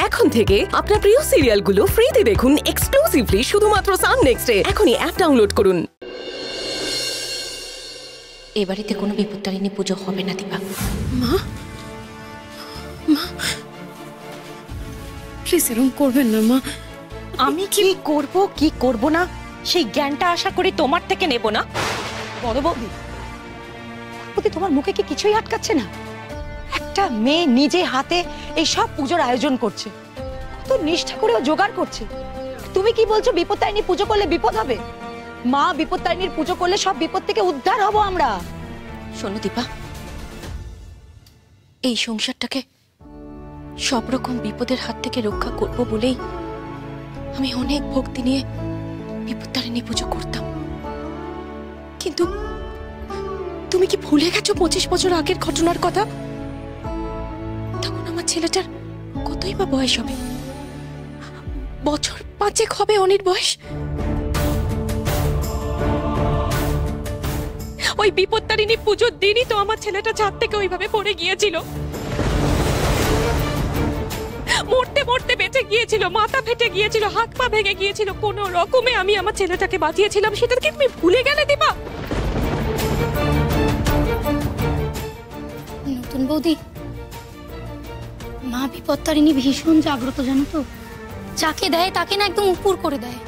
এখন থেকে আপনার প্রিয় সিরিয়ালগুলো ফ্রিতে দেখুন এক্সক্লুসিভলি শুধুমাত্র সান নেক্সটে। এখনই অ্যাপ ডাউনলোড করুন। এ বাড়িতে কোনো বিপত্তারিণী পুজো হবে না দীপা। মা মা প্লিজ এরকম করবেন না মা। আমি কি করব কি করব না সেই জ্ঞানটা আশা করি তোমার থেকে নেব না। বড় বৌদি, তোমার মুখে কি কিছুই আটকাচ্ছে না? একটা মেয়ে নিজে হাতে এই সব পুজোর আয়োজন করছে, কত নিষ্ঠা করেও জোগাড় করছে। তুমি কি বলছো বিপত্তারিণী পুজো করলে বিপদ হবে? মা বিপত্তারিণীর পুজো করলে সব বিপদ থেকে উদ্ধার হব আমরা। শোনো দীপা, এই সংসারটাকে সব রকম বিপদের হাত থেকে রক্ষা করব বলেই আমি অনেক ভক্তি নিয়ে বিপত্তারিণী পুজো করতাম। কিন্তু তুমি কি ভুলে গেছো 25 বছর আগের ঘটনার কথা? তখন আমার ছেলেটার কতই বা বয়স হবে, বছর 5 হবে অনির বয়স। ওই বিপত্তারিণী পুজোর দিনই তো আমার ছেলেটা ছাদ থেকে ওইভাবে পড়ে গিয়েছিল, মরতে মরতে বেঁচে গিয়েছিল, মাথা ফেটে গিয়েছিল, হাত পা ভেঙে গিয়েছিল। কোন রকমে আমি আমার ছেলেটাকে বাঁচিয়েছিলাম, সেটা কি তুমি ভুলে গেলে দীপা? নতুন বৌদি, মা বিপত্তারিণী ভীষণ জাগ্রত, জানো তো। যাকে দেয় তাকে না একদম উপর করে দেয়,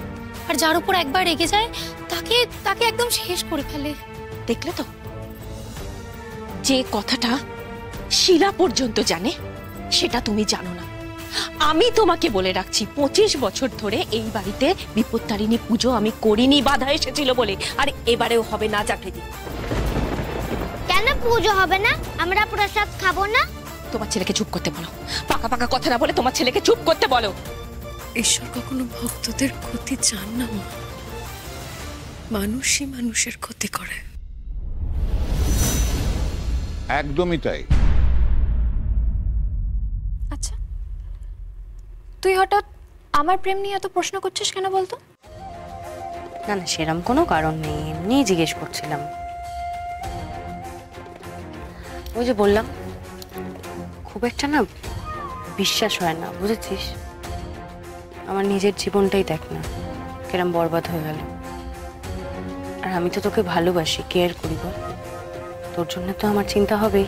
আর যার উপর একবার রেগে যায় তাকে তাকে একদম শেষ করে ফেলে। দেখলে তো, যে কথাটা শিলা পর্যন্ত জানে সেটা তুমি জানো না। আমি তোমাকে বলে রাখছি, 25 বছর ধরে এই বাড়িতে বিপত্তারিণী পুজো আমি করিনি, বাধা এসেছিল বলে। আর এবারেও হবে না জাগৃতি। কেন পুজো হবে না? আমরা প্রসাদ খাবো না? তোমার ছেলেকে চুপ করতে বলো, পাকা পাকা কথা না বলে তোমার ছেলেকে চুপ করতে বলো। ঈশ্বর কখনো ভক্তদের ক্ষতি চান না মা, মানুষই মানুষের ক্ষতি করে। একদমই তাই। আচ্ছা, তুই হঠাৎ আমার প্রেম নিয়ে এত প্রশ্ন করছিস কেন বলতো? না না, সেরকম কোনো কারণ নেই, এমনি জিজ্ঞেস করছিলাম। ওই যে বললাম, খুব একটা না বিশ্বাস হয় না, বুঝেছিস? আমার নিজের জীবনটাই দেখ না কিরম বরবাদ হয়ে গেল। আর আমি তো তোকে ভালোবাসি, কেয়ার করি, তোর জন্য তো আমার চিন্তা হবেই।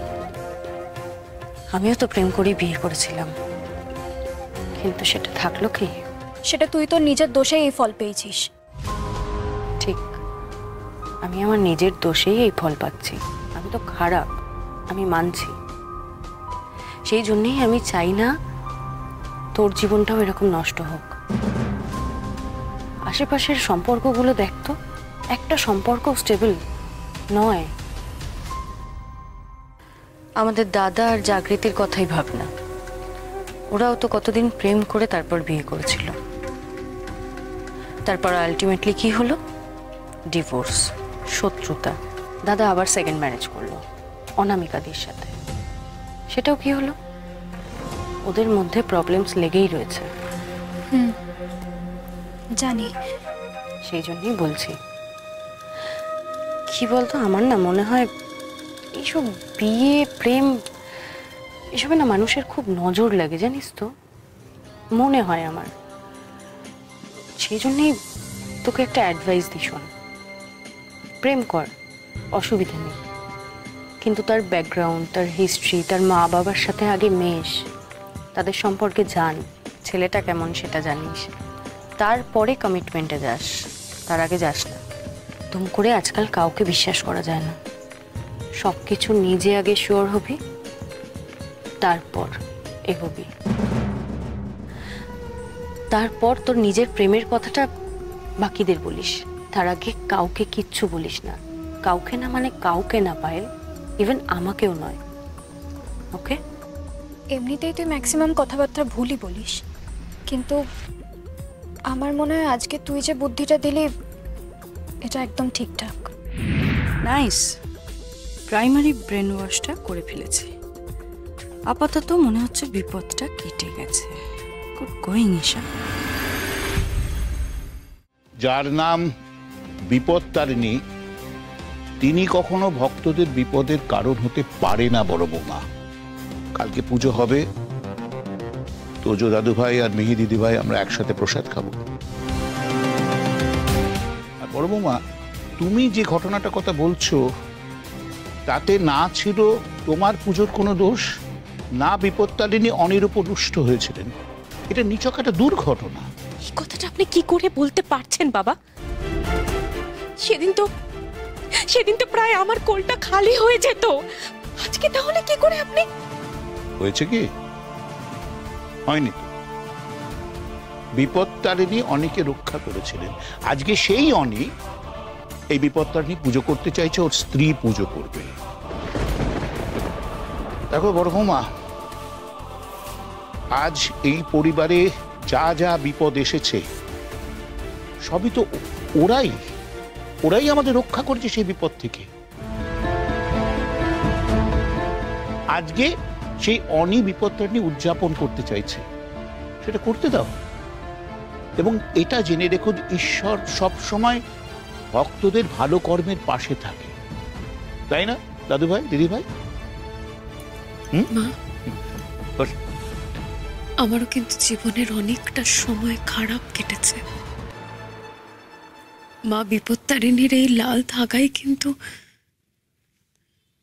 আমিও তো প্রেম করেই বিয়ে করেছিলাম, কিন্তু সেটা থাকলো কি? সেটা তুই তোর নিজের দোষেই এই ফল পেয়েছিস। ঠিক, আমি আমার নিজের দোষেই এই ফল পাচ্ছি। আমি তো খারাপ, আমি মানছি। সেই জন্যই আমি চাই না তোর জীবনটাও এরকম নষ্ট হোক। আশেপাশের সম্পর্কগুলো দেখতো, একটা সম্পর্ক স্টেবল নয়। আমাদের দাদা আর জাগৃতির কথাই ভাবনা, ওরাও তো কতদিন প্রেম করে তারপর বিয়ে করেছিল। তারপর আলটিমেটলি কি হলো? ডিভোর্স, শত্রুতা। দাদা আবার সেকেন্ড ম্যারেজ করলো অনামিকাদির সাথে। সেটাও কি হলো? ওদের মধ্যে প্রবলেমস লেগেই রয়েছে। জানি। সেই জন্যই বলছি, কি বলতো, আমার না মনে হয় এইসব বিয়ে প্রেম এসবে না মানুষের খুব নজর লাগে, জানিস তো, মনে হয় আমার। সেই জন্যই তোকে একটা অ্যাডভাইস দিই, শোন, প্রেম কর, অসুবিধা নেই, কিন্তু তার ব্যাকগ্রাউন্ড, তার হিস্ট্রি, তার মা বাবার সাথে আগে মেশ, তাদের সম্পর্কে জান, ছেলেটা কেমন সেটা জানিস, তারপরে কমিটমেন্টে যাস, তার আগে যাস না। তুম করে আজকাল কাউকে বিশ্বাস করা যায় না। সব কিছু নিজে আগে শিওর হবি, তারপর এগোবি। তারপর তোর নিজের প্রেমের কথাটা বাকিদের বলিস, তার আগে কাউকে কিচ্ছু বলিস না। কাউকে না মানে কাউকে না, পায়েল, ইভেন আমাকেও নয়, ওকে? এমনিতেই তুই ম্যাক্সিমাম কথাবার্তা ভুলই বলিস, কিন্তু আমার মনে হয় আজকে তুই যে বুদ্ধিটা দিলি এটা একদম ঠিকঠাক। নাইস, প্রাইমারি ব্রেন ওয়াশটা করে ফেলেছি। আপাতত মনে হচ্ছে বিপদটা কেটে গেছে। Good going Isha. যার নাম বিপত্তারিণী, তিনি কখনো ভক্তদের বিপদের কারণ হতে পারে না বড় বৌমা। কালকে পুজো হবে, তোজো দাদু ভাই আর মিহি দিদি ভাই আমরা একসাথে প্রসাদ খাবো। আর বড় বৌমা, তুমি যে ঘটনাটা কথা বলছো তাতে না ছিল তোমার পুজোর কোনো দোষ, না বিপত্তারিণী অনির উপর রুষ্ট হয়েছিলেন। এটা নিছক একটা দুর্ঘটনা। এই কথাটা আপনি কি করে বলতে পারছেন বাবা? সেদিন তো প্রায় আমার কোলটা খালি হয়ে যেত। আজকে তাহলে কি করে আপনি? হয়েছে কি? হয়নি তো। বিপত্তারিণী অনিকে রক্ষা করেছিলেন। আজকে সেই অনি এই বিপত্তারিণী পুজো করতে চাইছে, ওর স্ত্রী পুজো করবে। দেখো বড় বৌমা, আজ এই পরিবারে যা যা বিপদ এসেছে সবই তো ওরাই আমাদের রক্ষা করেছে সেই বিপদ থেকে। আজকে সেই অনি বিপত্তারিণী উদযাপন করতে চাইছে, সেটা করতে দাও। এবং এটা জেনে রেখো, ঈশ্বর সব সময় ভক্তদের ভালো কর্মের পাশে থাকে, তাই না দাদু ভাই, দিদি ভাই? মা, আমারও কিন্তু জীবনের অনেকটা সময় খারাপ কেটেছে। মা বিপত্তারিণীর এই লাল ধাগাই কিন্তু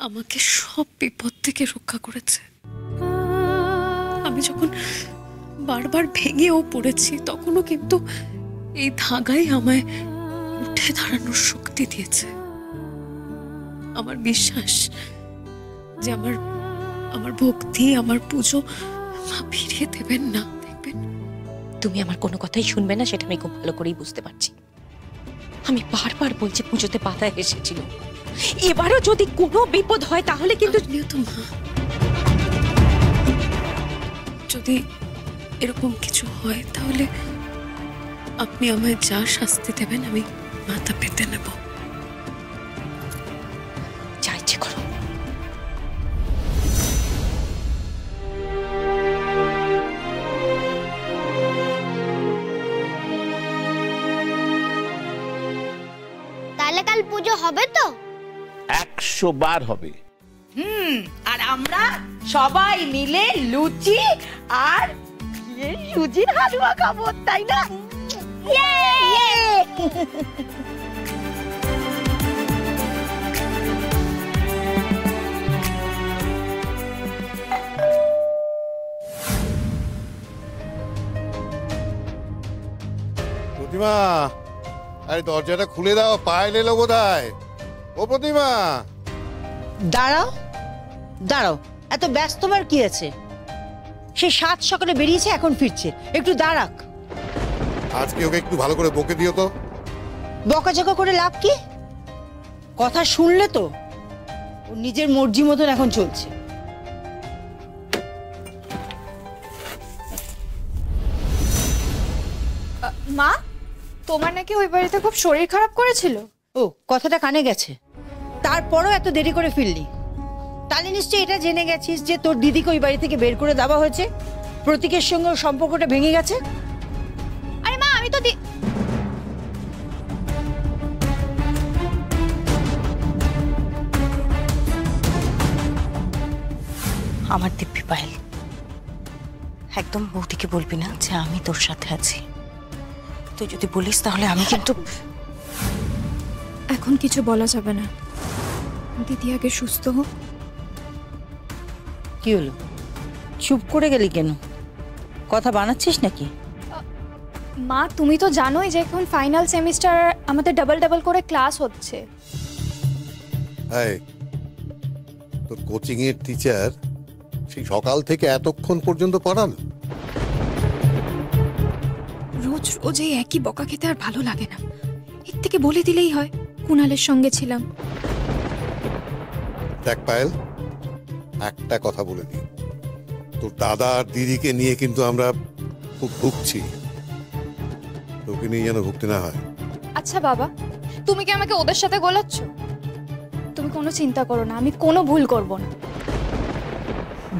আমাকে সব বিপদ থেকে রক্ষা করেছে। আমি যখন বারবার ভেঙেও পড়েছি তখনও কিন্তু এই ধাগাই আমায় উঠে দাঁড়ানোর শক্তি দিয়েছে। আমার বিশ্বাস যে আমার ভক্তি, আমার পুজো মা ফিরিয়ে দেবেন না, দেখবেন। তুমি আমার কোনো কথাই শুনবে না, সেটা আমি খুব ভালো করেই বুঝতে পারছি। আমি বারবার বলছি পুজোতে বাধা এসেছিল, এবারও যদি কোনো বিপদ হয় তাহলে কিন্তু। তো মা, যদি এরকম কিছু হয় তাহলে আপনি আমায় যা শাস্তি দেবেন আমি মাথা পেতে নেব। যা ইচ্ছে করো। তাহলে কাল পুজো হবে তো? 100 বার হবে। আর আমরা সবাই মিলে লুচি আর সুজির হালুয়া খাবো, তাই না? প্রতিমা, আরে দরজাটা খুলে দাও, পায়ে এলো বোধহয়। ও প্রতিমা, দাঁড়াও দাঁড়াও, এত ব্যস্ত হবার কি আছে? সে 7 সকালে বেরিয়েছে, এখন ফিরছে, একটু দাঁড়াক। আজকে ওকে একটু ভালো করে বকে দিও তো। বকাঝকা করে লাভ কি? কথা শুনলে তো ও নিজের মর্জি মতন এখন চলছে। মা, তোমার নাকি ওই বাড়িতে খুব শরীর খারাপ করেছিল? ও, কথাটা কানে গেছে, তারপরও এত দেরি করে ফিরলি? তাহলে নিশ্চয়ই এটা জেনে গেছিস যে তোর দিদিকে ওই বাড়ি থেকে বের করে দেওয়া হয়েছে, প্রতীকের সঙ্গে সম্পর্কটা ভেঙে গেছে। আরে মা, আমি তো আমার দিব্যি পায়েল, একদম বৌদিকে বলবি না যে আমি তোর সাথে আছি। তুই যদি বলিস তাহলে আমি কিন্তু। এখন কিছু বলা যাবে না, দিদি আগে সুস্থ হোক। কি হলো, চুপ করে গেলি কেন? কথা বানাচ্ছিস নাকি? মা, তুমি তো জানোই যে এখন ফাইনাল সেমিস্টার, আমাদের ডাবল করে ক্লাস হচ্ছে। তোর কোচিং এর টিচার সেই সকাল থেকে এতক্ষণ পর্যন্ত পড়ান? রোজ রোজ এই একই বকা খেতে আর ভালো লাগে না। এর থেকে বলে দিলেই হয় কুণালের সঙ্গে ছিলাম। দেখ পায়েল, একটা কথা বলে দিই, তোর দাদা আর দিদিকে নিয়ে কিন্তু আমরা খুব ভুগছি, তোকে নিয়ে যেন ভুগতে না হয়। আচ্ছা বাবা, তুমি কি আমাকে ওদের সাথে গোলাচ্ছ? তুমি কোনো চিন্তা করো না, আমি কোনো ভুল করব না।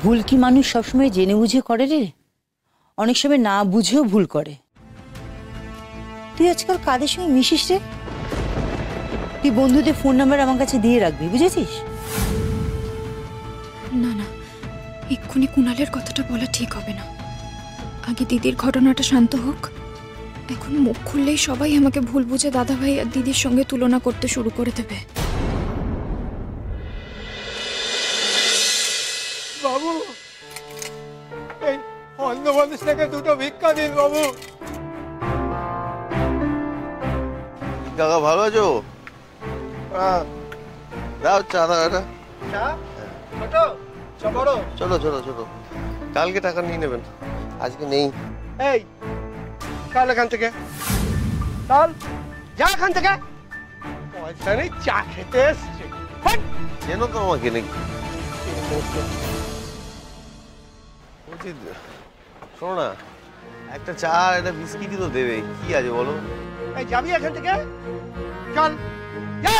ভুল কি মানুষ সবসময় জেনে বুঝে করে রে? অনেক সময় না বুঝেও ভুল করে। তুই আজকাল কাদের সঙ্গে মিশিস রে? তুই বন্ধুদের ফোন নাম্বার আমার কাছে দিয়ে রাখবি, বুঝেছিস? না না, এক্ষুনি কুণালের কথাটা বলা ঠিক হবে না। আগে দিদির ঘটনাটা শান্ত হোক। এখন মুখ খুললেই সবাই আমাকে ভুল বুঝে দাদাভাই আর দিদির সঙ্গে তুলনা করতে শুরু করে দেবে। বাবু, এই অন্য মানুষটাকে দুটো ভিক্ষা দিন বাবু। কাকা ভালো আছো? দাও চা দাও এটা। চলো চলো চলো, কালকে টাকা নিয়ে নেবেন, আজকে নেই। এই কাল এখান থেকে, কাল যা এখান থেকে, পয়সা নেই, চা খেতে এসছে। কেন তো আমাকে নাকি? শোনো না, একটা চা আর একটা বিস্কিটই তো দেবে, কি আছে বলো? এই যাবি এখান থেকে, চল যা।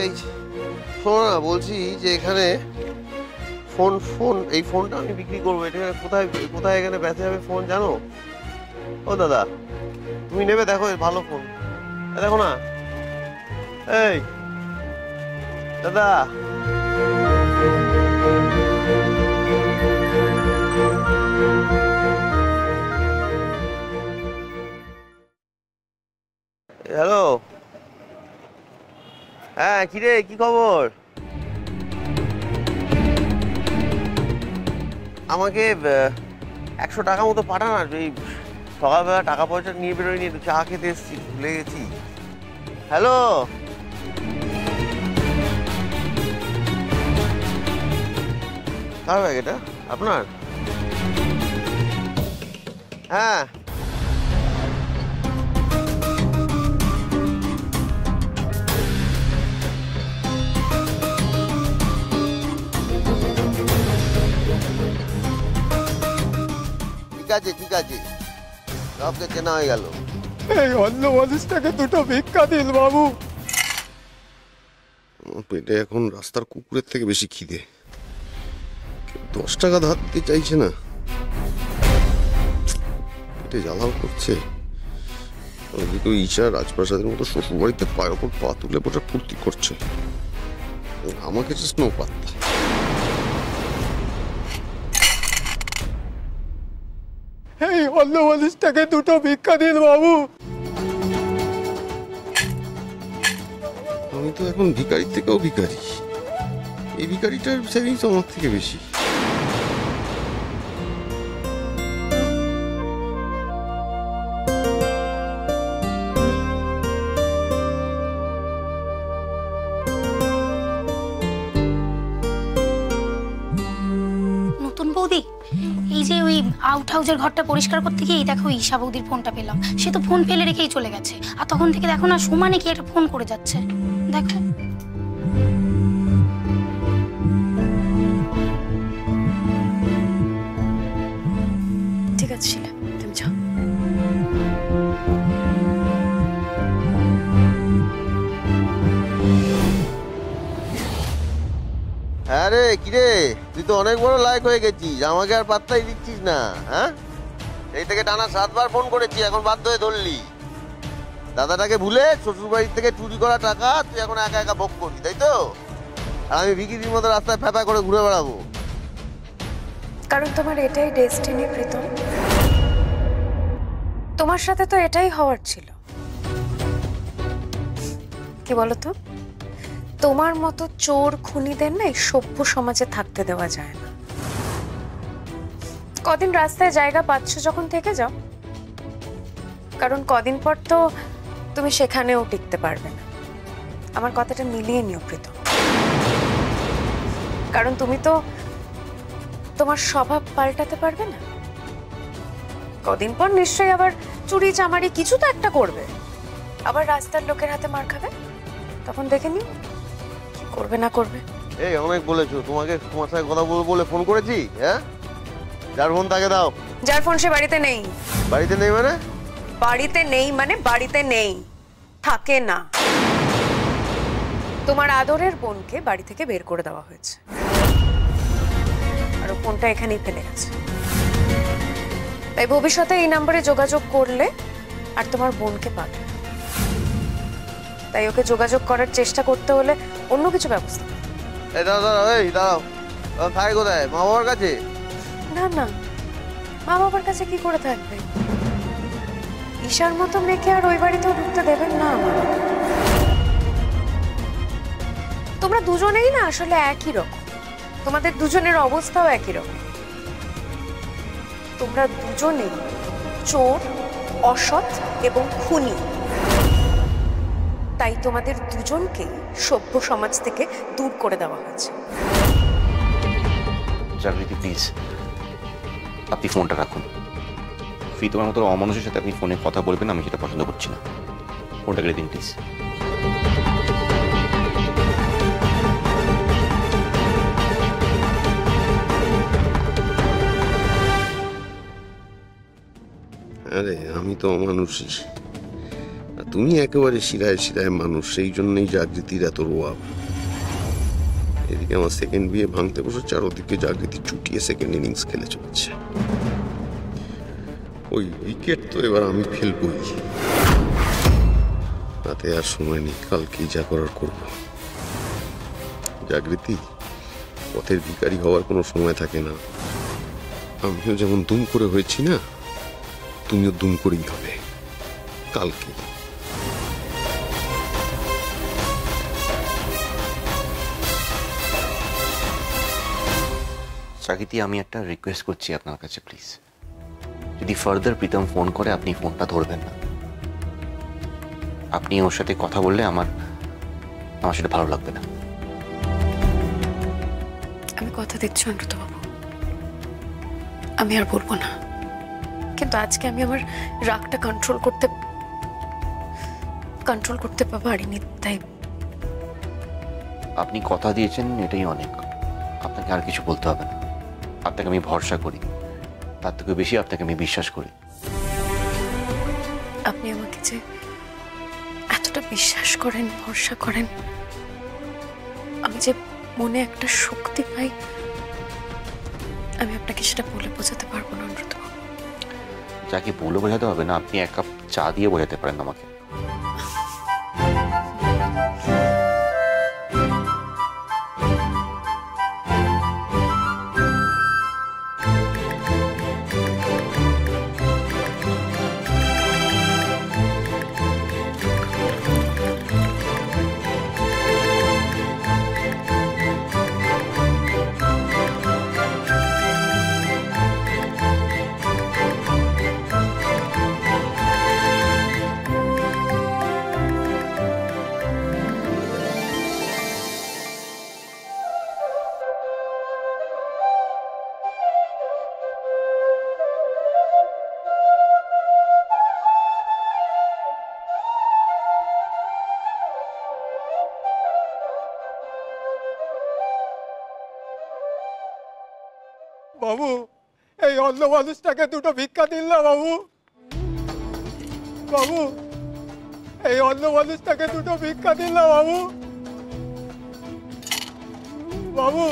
এই শোনো না, বলছি যে এখানে এই ফোনটা আমি বিক্রি করবো, এটা কোথায় কোথায় এখানে বেচা যাবে ফোন জানো? ও দাদা, তুমি নেবে? দেখো ভালো ফোন, দেখো না। এই দাদা, হ্যালো, হ্যাঁ কিরে, কি খবর? আমাকে 100 টাকা মতো পাঠান। আর এই সকালবেলা টাকা পয়সা নিয়ে বেরোয়নি, একটু চা খেতে এসেছি, ভুলে গেছি। হ্যালো, কার ব্যাগ এটা? আপনার? হ্যাঁ ঠিক আছে, সবকে চেনা হয়ে গেল। এই অন্য মানুষটাকে দুটো ভিক্ষা দিন বাবু। পেটে এখন রাস্তার কুকুরের থেকে বেশি খিদে। 10 টাকা ধার দিতে চাইছে না, পেটে জ্বালাও করছে। ওদিকে ঈশা রাজপ্রাসাদের মতো শ্বশুর বাড়িতে পায়ের ওপর পা তুলে বসে ফুর্তি করছে, আমাকে যে স্নো পাত্তা। এই অন্য মানুষটাকে দুটো ভিক্ষা দিন বাবু। আমি তো এখন ভিখারির থেকেও ভিখারি, এই ভিখারিটার সেভিংস আমার থেকে বেশি। নতুন বৌদি, এই যে ওই আউট হাউসের ঘরটা পরিষ্কার করতে গিয়ে দেখো ঈশা বৌদির ফোনটা পেলাম। সে তো ফোন ফেলে রেখেই চলে গেছে, আর তখন থেকে দেখো না সমানে কি একটা ফোন করে যাচ্ছে, দেখো। ঠিক আছে শিলা, তুমি যাও। হ্যাঁ রে, কিরে, তুই তো অনেক বড় লায়ক হয়ে গেছিস, আমাকে আর পাত্তাই দিচ্ছিস না। হ্যাঁ, এই থেকে টানা 7 বার ফোন করেছি, এখন বাধ্য হয়ে ধরলি। দাদাটাকে ভুলে শ্বশুর বাড়ির থেকে চুরি করা টাকা তুই এখন একা একা ভোগ করবি, তাই তো? আর আমি ভিখিরির মতো রাস্তায় ফেপা করে ঘুরে বেড়াবো। কারণ তোমার এটাই ডেস্টিনি প্রীতম, তোমার সাথে তো এটাই হওয়ার ছিল। কি বলো তো, তোমার মতো চোর খুনিদের না এই সভ্য সমাজে থাকতে দেওয়া যায় না। কদিন রাস্তায় জায়গা পাচ্ছ যখন থেকে যাও, কারণ কদিন পর তো তুমি সেখানেও টিকতে পারবে না। আমার কথাটা মিলিয়ে নিও প্রীতম, কারণ তুমি তো তোমার স্বভাব পাল্টাতে পারবে না। কদিন পর নিশ্চয়ই আবার চুরি চামারি কিছু তো একটা করবে, আবার রাস্তার লোকের হাতে মার খাবে, তখন দেখে নিও কি করবে না করবে। এই অনেক বলেছো, তোমার সাথে কথা বলবো বলে ফোন করেছি। হ্যাঁ, যার ফোন তাকে দাও। যার ফোন সে বাড়িতে নেই। বাড়িতে নেই মানে? বাড়িতে নেই মানে বাড়িতে নেই, থাকে না। তোমার আদরের বোনকে বাড়ি থেকে বের করে দেওয়া হয়েছে, আর ফোনটা এখানেই ফেলে গেছে। তাই ভবিষ্যতে এই নম্বরে যোগাযোগ করলে আর তোমার বোনকে পাবে, তাই ওকে যোগাযোগ করার চেষ্টা করতে হলে অন্য কিছু ব্যবস্থা। এই দাঁড়াও, এই দাঁড়াও, থাকে কোথায়? মা বাবার কাছে? না না, মা বাবার কাছে কি করে থাকবে? ঈশার মতো মেয়েকে আর ওই বাড়িতেও ঢুকতে দেবেন না আমার। তোমরা দুজনেই না আসলে একই রকম, তোমাদের দুজনের অবস্থাও একই রকম। তোমরা দুজনেই চোর, অসৎ এবং খুনি। তাই তোমাদের দুজনকে সভ্য সমাজ থেকে দূর করে দেওয়া হয়েছে। জাগৃতি প্লিজ, আপনি ফোনটা রাখুন। তোমার মতো অমানুষের সাথে আপনি ফোনে কথা বলবেন, আমি সেটা পছন্দ করছি না। ফোনটা কেটে দিন প্লিজ। আরে আমি তো অমানুষই, আর তুমি একেবারে শিরায় শিরায় মানুষ, সেই জন্যই জাগৃতির এত রোয়াব। এদিকে আমার সেকেন্ড বিয়ে ভাঙতে বসেছে, আর ওদিকে জাগৃতি চুটিয়ে সেকেন্ড ইনিংস খেলে চলছে। ওই উইকেট তো এবার আমি ফেলবই, তাতে আর সময় নেই, কালকেই যা করার করব। জাগৃতি, পথের ভিখারি হওয়ার কোনো সময় থাকে না। আমিও যেমন দুম করে হয়েছি না, তুমিও দুম করেই হবে কালকে। জাগৃতি, আমি একটা রিকোয়েস্ট করছি আপনার কাছে, প্লিজ। যদি ফার্দার প্রীতম ফোন করে, আপনি ফোনটা ধরবেন না। আপনি ওর সাথে কথা বললে আমার সেটা ভালো লাগবে না। আমি কথা দিচ্ছি অমৃতবাবু, আমি আর বলবো না। কিন্তু আজকে আমি আমার রাগটা কন্ট্রোল করতে পারিনি, তাই। আপনি কথা দিয়েছেন, এটাই অনেক। আপনাকে আর কিছু বলতে হবে না। আপনাকে আমি ভরসা করি, তার থেকে বেশি আপনাকে আমি বিশ্বাস করি। আপনি আমাকে যে এতটা বিশ্বাস করেন, ভরসা করেন, আমি যে মনে একটা শক্তি পাই, আমি আপনাকে সেটা বলে বোঝাতে পারবো না অমৃতবাবু। যাকে বলে বোঝাতে হবে না, আপনি এক কাপ চা দিয়ে বোঝাতে পারেন আমাকে। বাবু, এই অন্য মানুষটাকে দুটো ভিক্ষা দিন না বাবু। বাবু, এই অন্য মানুষটাকে দুটো ভিক্ষা দিন না বাবু। বাবু,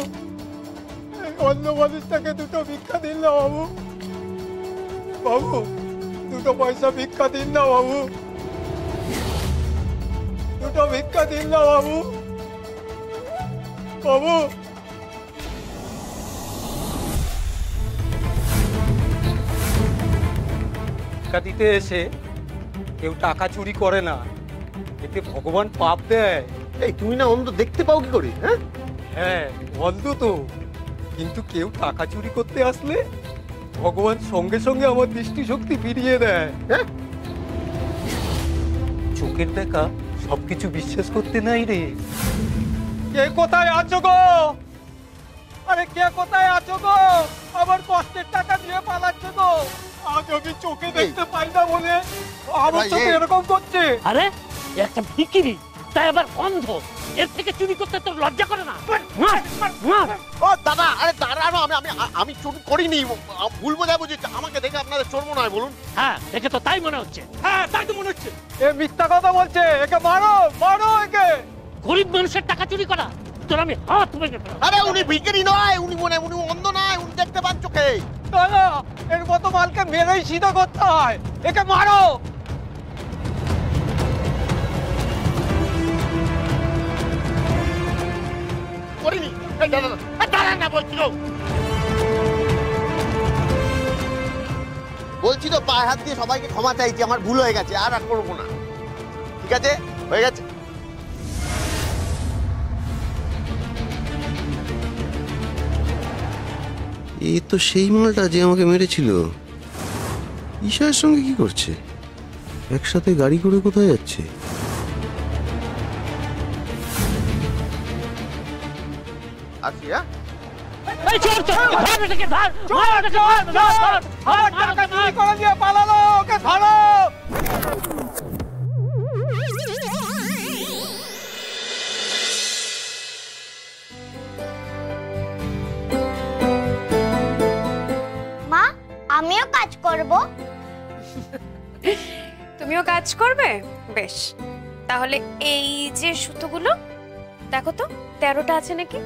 এই অন্য মানুষটাকে দুটো ভিক্ষা দিন না বাবু। বাবু, দুটো পয়সা ভিক্ষা দিন না বাবু। দুটো ভিক্ষা দিন না বাবু। বাবু, ভিক্ষা দিতে এসে কেউ টাকা চুরি করে না, এতে ভগবান পাপ দেয়। এই তুমি না অন্ধ, দেখতে পাও কি করে? হ্যাঁ, অন্ধ তো, কিন্তু কেউ টাকা চুরি করতে আসলে ভগবান সঙ্গে সঙ্গে আমার দৃষ্টিশক্তি ফিরিয়ে দেয়। চোখের দেখা সবকিছু বিশ্বাস করতে নাই রে। কে কোথায় আছো গো? আরে কে কোথায় আছো গো? আমার কষ্টের টাকা দিয়ে পালাচ্ছ গো। আজ আমি চোখে দেখতে পাই না বলে আমার সাথে এরকম করছে। আরে একটা ভিখিরি, তাই আবার অন্ধ, এর থেকে চুরি করতে তোর লজ্জা করে না? ও দাদা, আরে দাঁড়ানো, আমি চুরি করিনি, ভুল বোঝা বুঝেছি। আমাকে দেখে আপনাদের চোর মনে হয়? বলুন। হ্যাঁ, দেখে তো তাই মনে হচ্ছে। হ্যাঁ, তাই তো মনে হচ্ছে। এ মিথ্যা কথা বলছে, একে মারো, মারো একে। গরিব মানুষের টাকা চুরি করা, তোর আমি হাত ভেঙে ফেলবো। আরে উনি ভিখারি নয়, উনি অন্ধ নয়, উনি দেখতে পান চোখে। দাদা, এর মতো মালকে মেরেই সিধা করতে হয়, একে মারো। করিনি, দাঁড়া না বলছিল। বলছি তো পায়ে হাত দিয়ে সবাইকে ক্ষমা চাইছি, আমার ভুল হয়ে গেছে, আর করবো না। ঠিক আছে, হয়ে গেছে। এ তো সেই মালটা যে আমাকে মেরেছিল। ঈশার সঙ্গে কি করছে? একসাথে গাড়ি করে কোথায় যাচ্ছে? আসি, হ্যাঁ? এই চোর চোর ধর এটাকে ধর ধর এটাকে ধর ধর ধর আমার টাকা চুরি করে নিয়ে পালালো, ওকে ধরো। মা, আমিও কাজ করব। তুমিও কাজ করবে? বেশ, তাহলে এই যে সুতোগুলো দেখো তো 13টা আছে নাকি?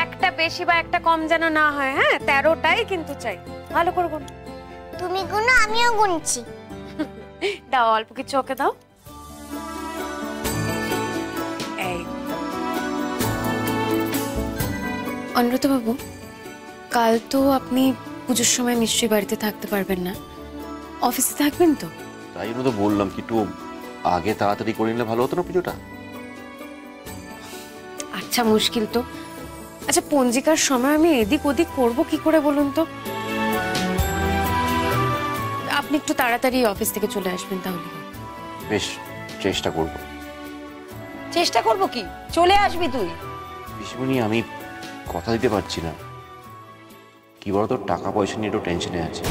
একটা বেশি বা একটা কম যেন না হয়। হ্যাঁ, 13টাই কিন্তু চাই। ভালো করে গুন। তুমি গুনো, আমিও গুনছি। দাও, অল্প কিছু ওকে দাও। এই অনুব্রত বাবু, কাল তো আপনি পুজোর সময় নিশ্চয়ই বাড়িতে থাকতে পারবেন না, অফিসে থাকবেন তো? তাই জন্য তো বললাম কি একটু আগে তাড়াতাড়ি করে নিলে ভালো হতো না পুজোটা। আচ্ছা, মুশকিল তো। আচ্ছা, পঞ্জিকার সময় আমি এদিক ওদিক করবো কি করে বলুন তো? আপনি একটু তাড়াতাড়ি অফিস থেকে চলে আসবেন তাহলে। বেশ, চেষ্টা করব। চেষ্টা করব কি, চলে আসবি তুই। পিসিমণি, আমি কথা দিতে পারছি না। কি বলতো, টাকা পয়সা নিয়ে একটু টেনশনে আছে।